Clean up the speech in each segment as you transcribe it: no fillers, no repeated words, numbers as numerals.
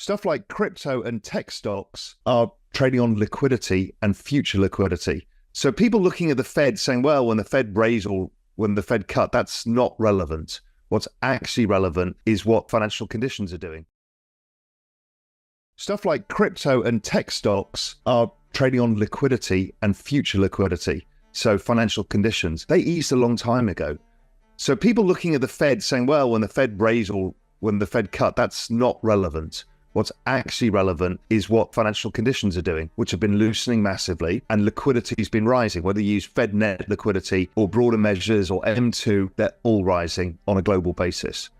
Stuff like crypto and tech stocks are trading on liquidity and future liquidity. So people looking at the Fed saying, well, when the Fed raised or when the Fed cut, that's not relevant. What's actually relevant is what financial conditions are doing. Stuff like crypto and tech stocks are trading on liquidity and future liquidity. So financial conditions, they eased a long time ago. So people looking at the Fed saying, well, when the Fed raised or when the Fed cut, that's not relevant. What's actually relevant is what financial conditions are doing, which have been loosening massively and liquidity has been rising. Whether you use Fed net liquidity or broader measures or M2, they're all rising on a global basis.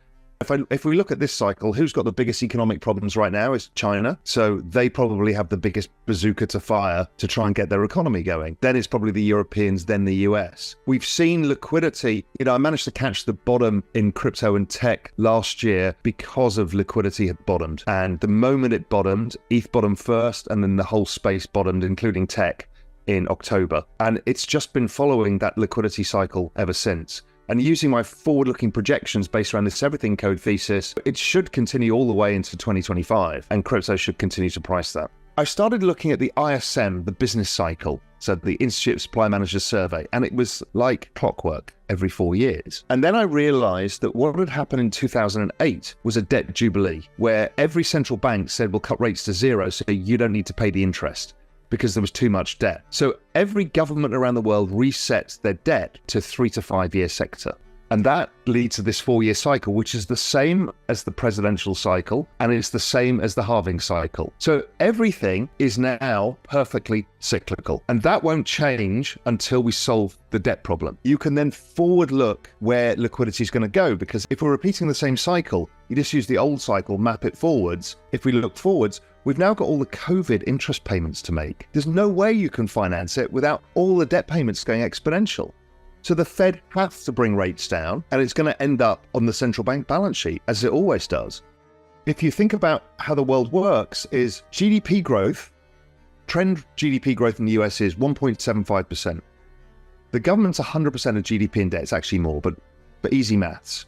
If we look at this cycle, who's got the biggest economic problems right now is China. So they probably have the biggest bazooka to fire to try and get their economy going. Then it's probably the Europeans, then the US. We've seen liquidity. I managed to catch the bottom in crypto and tech last year because of liquidity had bottomed. And the moment it bottomed, ETH bottomed first, and then the whole space bottomed, including tech, in October. And it's just been following that liquidity cycle ever since. And using my forward-looking projections based around this everything code thesis, it should continue all the way into 2025, and crypto should continue to price that. I started looking at the ISM, the business cycle, so the Institute of Supply Managers survey, and it was like clockwork every 4 years. And then I realized that what had happened in 2008 was a debt jubilee, where every central bank said, we'll cut rates to zero so you don't need to pay the interest, because there was too much debt. So every government around the world resets their debt to 3 to 5 year sector. And that leads to this 4-year cycle, which is the same as the presidential cycle, and it's the same as the halving cycle. So everything is now perfectly cyclical, and that won't change until we solve the debt problem. You can then forward look where liquidity is going to go, because if we're repeating the same cycle, you just use the old cycle, map it forwards. If we look forwards, we've now got all the COVID interest payments to make. There's no way you can finance it without all the debt payments going exponential. So the Fed has to bring rates down, and it's going to end up on the central bank balance sheet, as it always does. If you think about how the world works, is GDP growth, trend GDP growth in the US is 1.75%. The government's 100% of GDP in debt. It's actually more, but easy maths.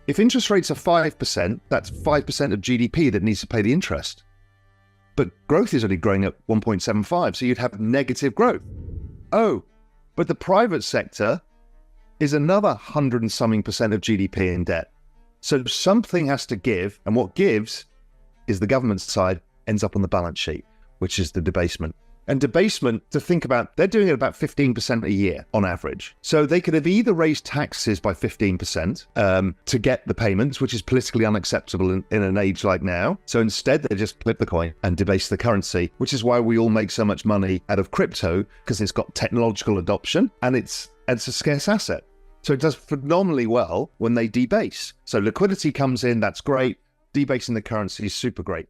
If interest rates are 5%, that's 5% of GDP that needs to pay the interest. But growth is only growing at 1.75, so you'd have negative growth. Oh, but the private sector is another 100 and something percent of GDP in debt. So something has to give, and what gives is the government side ends up on the balance sheet, which is the debasement. And debasement, to think about, they're doing it about 15% a year on average. So they could have either raised taxes by 15% to get the payments, which is politically unacceptable in an age like now. So instead, they just flip the coin and debase the currency, which is why we all make so much money out of crypto, because it's got technological adoption and it's a scarce asset. So it does phenomenally well when they debase. So liquidity comes in, that's great. Debasing the currency is super great.